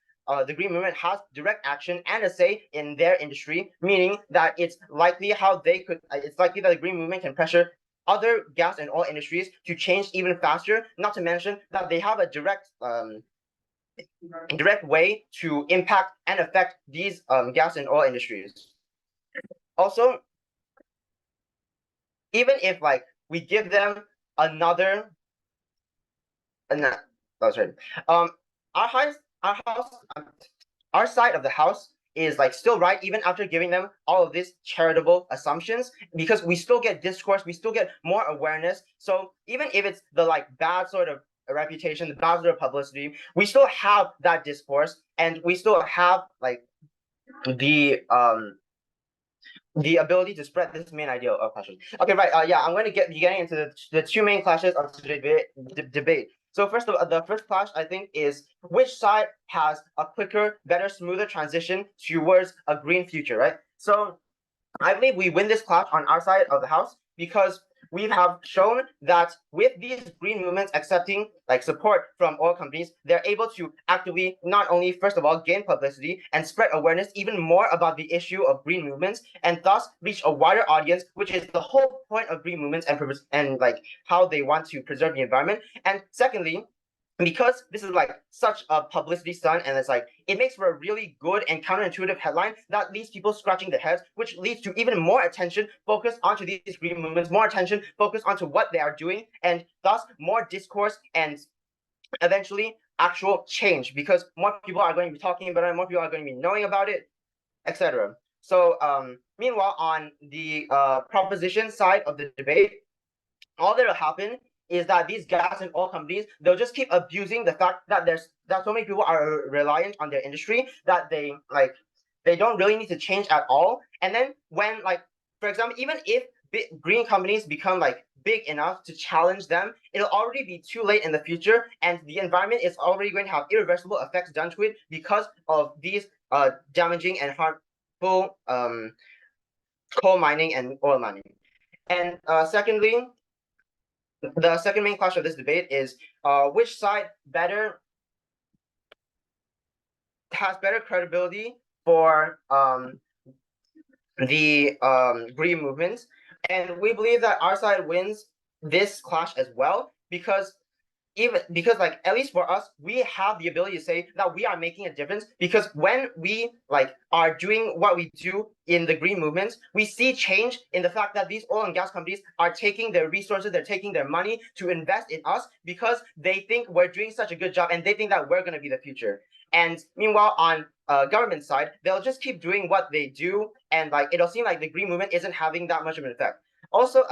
the green movement, has direct action and a say in their industry, meaning that it's likely that the green movement can pressure other gas and oil industries to change even faster, not to mention that they have a direct way to impact and affect these gas and oil industries. Also, even if like we give them our side of the house is like still right even after giving them all of these charitable assumptions, because we still get discourse, we still get more awareness. So even if it's the like bad sort of reputation, the bad sort of publicity, we still have that discourse, and we still have like the ability to spread this main idea of clashes. Okay, right. I'm going to be getting into the two main clashes of today's debate. So the first clash, I think, is which side has a quicker, better, smoother transition towards a green future, right? So I believe we win this clash on our side of the house because we have shown that with these green movements accepting like support from oil companies, they're able to actively not only, first of all, gain publicity and spread awareness even more about the issue of green movements, and thus reach a wider audience, which is the whole point of green movements and like how they want to preserve the environment. And secondly, because this is like such a publicity stunt, and it's like it makes for a really good and counterintuitive headline that leaves people scratching their heads, which leads to even more attention focused onto these green movements, more attention focused onto what they are doing, and thus more discourse and eventually actual change, because more people are going to be talking about it, more people are going to be knowing about it, etc. So meanwhile, on the proposition side of the debate, all that'll happen is that these gas and oil companies, they'll just keep abusing the fact that that so many people are reliant on their industry that they don't really need to change at all. And then when, like, for example, even if green companies become like big enough to challenge them, it'll already be too late in the future, and the environment is already going to have irreversible effects done to it because of these damaging and harmful coal mining and oil mining. And secondly, the second main question of this debate is which side has better credibility for the green movements. And we believe that our side wins this clash as well, because like, at least for us, we have the ability to say that we are making a difference, because when we like are doing what we do in the green movements, we see change in the fact that these oil and gas companies are taking their resources, they're taking their money to invest in us because they think we're doing such a good job and they think that we're going to be the future. And meanwhile, on government side, they'll just keep doing what they do, and like it'll seem like the green movement isn't having that much of an effect. Also,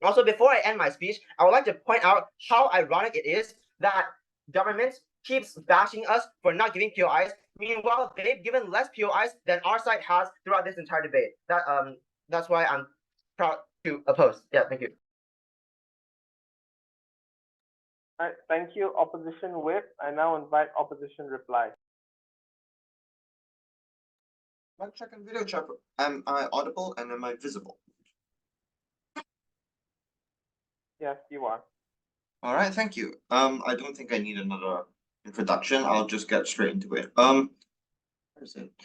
also, before I end my speech, I would like to point out how ironic it is that government keeps bashing us for not giving POIs. Meanwhile, they've given less POIs than our side has throughout this entire debate. That's why I'm proud to oppose. Yeah, thank you. All right, thank you, Opposition Whip. I now invite Opposition Reply. Mic check and video check. Am I audible and am I visible? Yes, you are. All right, thank you. I don't think I need another introduction. I'll just get straight into it.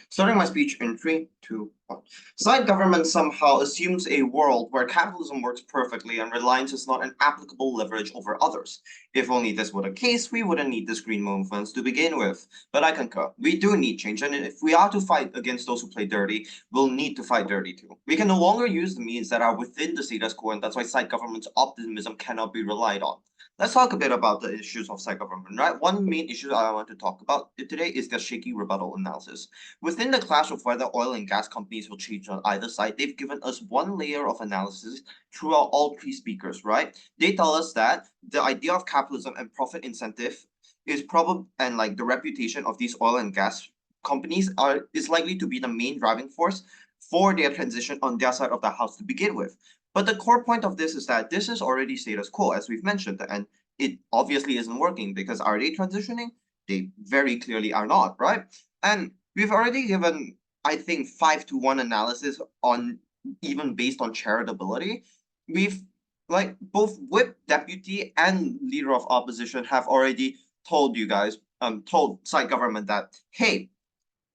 Starting my speech in 3, 2, 1. Side government somehow assumes a world where capitalism works perfectly and reliance is not an applicable leverage over others. If only this were the case, we wouldn't need this green movements to begin with. But I concur. We do need change, and if we are to fight against those who play dirty, we'll need to fight dirty too. We can no longer use the means that are within the status quo, and that's why side government's optimism cannot be relied on. Let's talk a bit about the issues of side government, right? One main issue I want to talk about today is the shaky rebuttal analysis. Within the clash of whether oil and gas companies will change on either side, they've given us one layer of analysis throughout all three speakers, right? They tell us that the idea of capitalism and profit incentive is probably, and like the reputation of these oil and gas companies is likely to be the main driving force for their transition on their side of the house to begin with. But the core point of this is that this is already status quo, as we've mentioned, and it obviously isn't working, because are they transitioning? They very clearly are not, right? And we've already given, I think, 5-to-1 analysis on, even based on charitability. We've, like, both Whip, Deputy, and Leader of Opposition have already told you guys, told side government that, hey,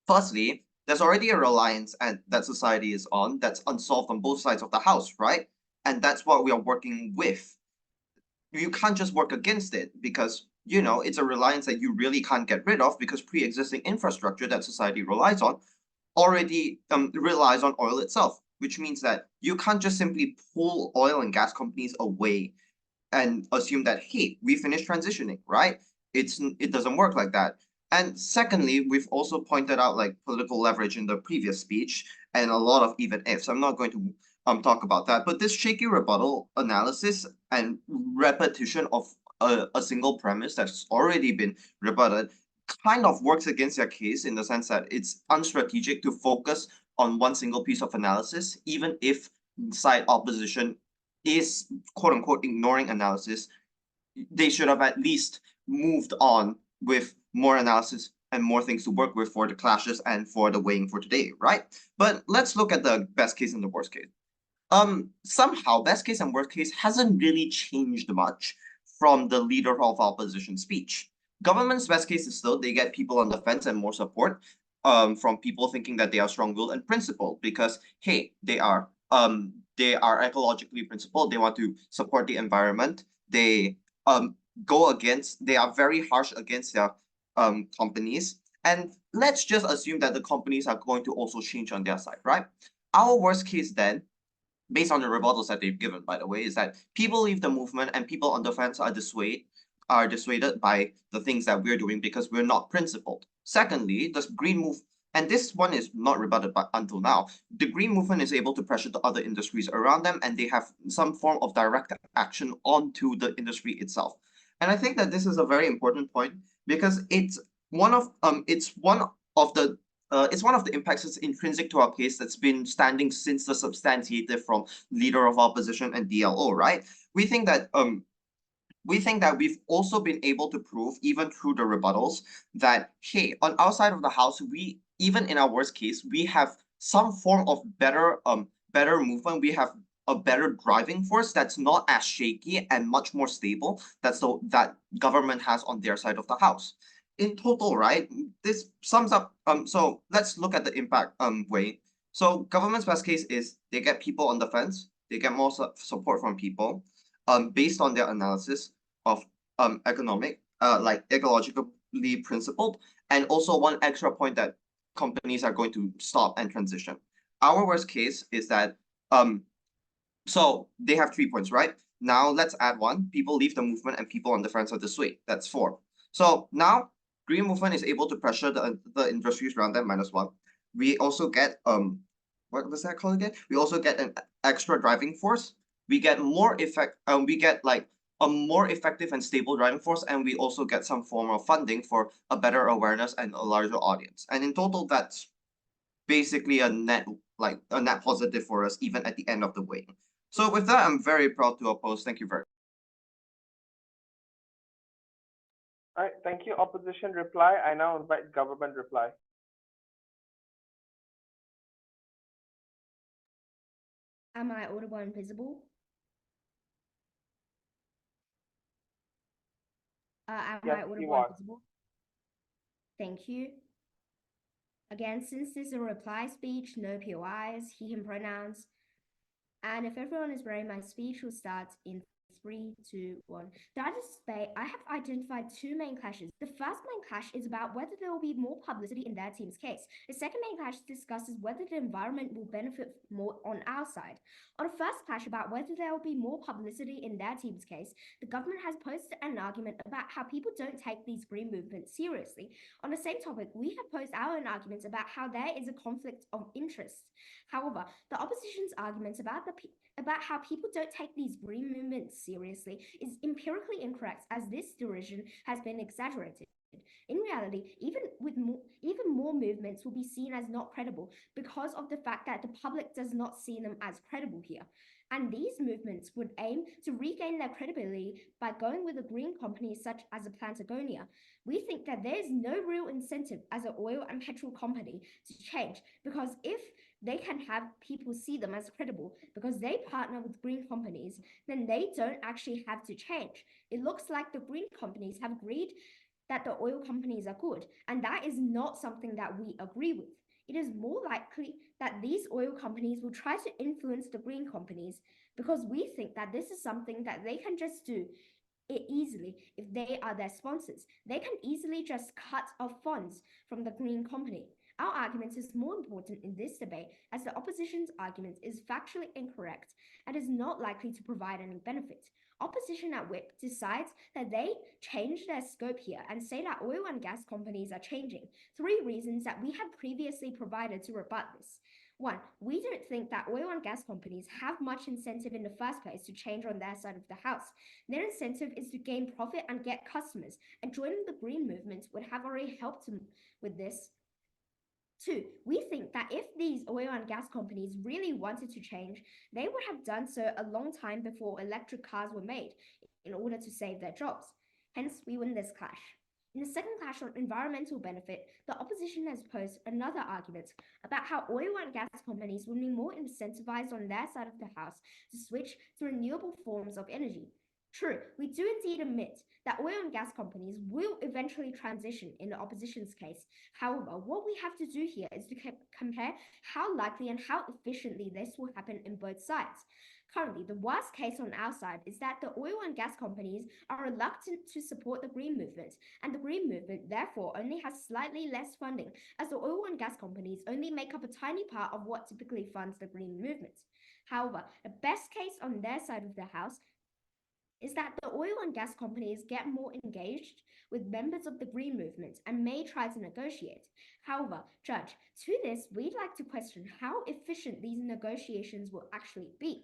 firstly, there's already a reliance and that society is on that's unsolved on both sides of the house, right? And that's what we are working with. You can't just work against it, because it's a reliance that you really can't get rid of, because pre-existing infrastructure that society relies on already relies on oil itself, which means that you can't just simply pull oil and gas companies away and assume that, hey, we finished transitioning, right? It doesn't work like that. And secondly, we've also pointed out like political leverage in the previous speech and a lot of even ifs. I'm not going to talk about that, but this shaky rebuttal analysis and repetition of a single premise that's already been rebutted kind of works against their case, in the sense that it's unstrategic to focus on one single piece of analysis, even if side opposition is quote unquote ignoring analysis. They should have at least moved on with more analysis and more things to work with for the clashes and for the weighing for today, right? But let's look at the best case and the worst case. Somehow best case and worst case hasn't really changed much from the leader of opposition speech. Government's best case is still they get people on the fence and more support from people thinking that they are strong-willed and principled because hey, they are ecologically principled, they want to support the environment, they they are very harsh against their companies. And let's just assume that the companies are going to also change on their side, right? Our worst case then, based on the rebuttals that they've given, by the way, is that people leave the movement and people on the fence are dissuaded by the things that we're doing because we're not principled. Secondly, the green move, and this one is not rebutted by, until now, the green movement is able to pressure the other industries around them and they have some form of direct action onto the industry itself. And I think that this is a very important point because it's one of the it's one of the impacts that's intrinsic to our case that's been standing since the substantiative from leader of opposition and DLO, right? We think that we've also been able to prove, even through the rebuttals, that hey, on our side of the house, we even in our worst case, we have some form of better movement. We have a better driving force that's not as shaky and much more stable. That government has on their side of the house. In total, right? This sums up. So let's look at the impact way. So government's best case is they get people on the fence. They get more support from people, based on their analysis of like ecologically principled, and also one extra point that companies are going to stop and transition. Our worst case is that so they have 3 points, right? Now let's add one. People leave the movement and people on the fence are dissuaded. That's 4. So now green movement is able to pressure the industries around them -1. We also get what was that called again? We also get an extra driving force. We get we get like a more effective and stable driving force, and we also get some form of funding for a better awareness and a larger audience. And in total, that's basically a net positive for us, even at the end of the way. So with that, I'm very proud to oppose. Thank you very much. All right, thank you. Opposition reply. I now invite government reply. Am I audible and visible? Am Yes, I you audible are. and visible? Thank you. Again, since this is a reply speech, no POIs, he, him pronouns. And if everyone is ready, my speech will start in 3, 2, 1. That is debate, I have identified 2 main clashes. The first main clash is about whether there will be more publicity in their team's case. The second main clash discusses whether the environment will benefit more on our side. On the first clash about whether there will be more publicity in their team's case, the government has posted an argument about how people don't take these green movements seriously. On the same topic, we have posed our own arguments about how there is a conflict of interest. However, the opposition's arguments about how people don't take these green movements seriously is empirically incorrect, as this derision has been exaggerated. In reality, even more movements will be seen as not credible because of the fact that the public does not see them as credible here. And these movements would aim to regain their credibility by going with a green company such as a Patagonia. We think that there is no real incentive as an oil and petrol company to change, because if they can have people see them as credible because they partner with green companies, then they don't actually have to change. It looks like the green companies have agreed that the oil companies are good, and that is not something that we agree with. It is more likely that these oil companies will try to influence the green companies because we think that this is something that they can just do it easily if they are their sponsors. They can easily just cut off funds from the green company. Our argument is more important in this debate as the opposition's argument is factually incorrect and is not likely to provide any benefit. Opposition at WIP decides that they change their scope here and say that oil and gas companies are changing. 3 reasons that we had previously provided to rebut this. 1, we don't think that oil and gas companies have much incentive in the first place to change on their side of the house. Their incentive is to gain profit and get customers, and joining the green movement would have already helped them with this. 2, we think that if these oil and gas companies really wanted to change, they would have done so a long time before electric cars were made in order to save their jobs. Hence, we win this clash. In the second clash on environmental benefit, the opposition has posed another argument about how oil and gas companies will be more incentivized on their side of the house to switch to renewable forms of energy. True, we do indeed admit that oil and gas companies will eventually transition in the opposition's case. However, what we have to do here is to compare how likely and how efficiently this will happen in both sides. Currently, the worst case on our side is that the oil and gas companies are reluctant to support the green movement, and the green movement therefore only has slightly less funding, as the oil and gas companies only make up a tiny part of what typically funds the green movement. However, the best case on their side of the house is that the oil and gas companies get more engaged with members of the green movement and may try to negotiate. However, Judge, to this, we'd like to question how efficient these negotiations will actually be.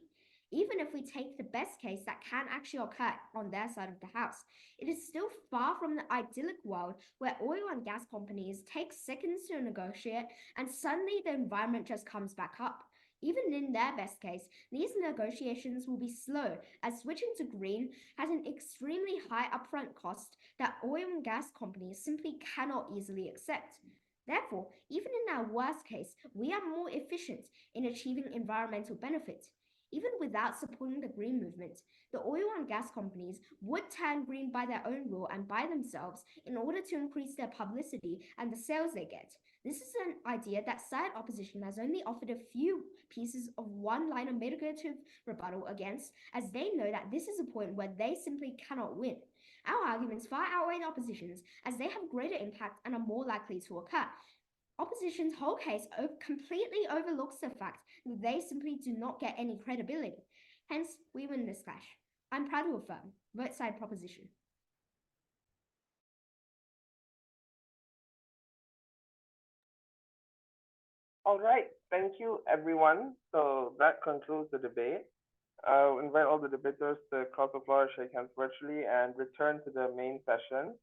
Even if we take the best case that can actually occur on their side of the house, it is still far from the idyllic world where oil and gas companies take seconds to negotiate and suddenly the environment just comes back up. Even in their best case, these negotiations will be slow, as switching to green has an extremely high upfront cost that oil and gas companies simply cannot easily accept. Therefore, even in our worst case, we are more efficient in achieving environmental benefit. Even without supporting the green movement, the oil and gas companies would turn green by their own will and by themselves in order to increase their publicity and the sales they get. This is an idea that side opposition has only offered a few pieces of one-liner mitigative rebuttal against, as they know that this is a point where they simply cannot win. Our arguments far outweigh the opposition's, as they have greater impact and are more likely to occur. Opposition's whole case completely overlooks the fact that they simply do not get any credibility. Hence, we win this clash. I'm proud to affirm. Vote side proposition. All right, thank you, everyone. So that concludes the debate. Invite all the debaters to cross the floor, shake hands virtually, and return to the main session.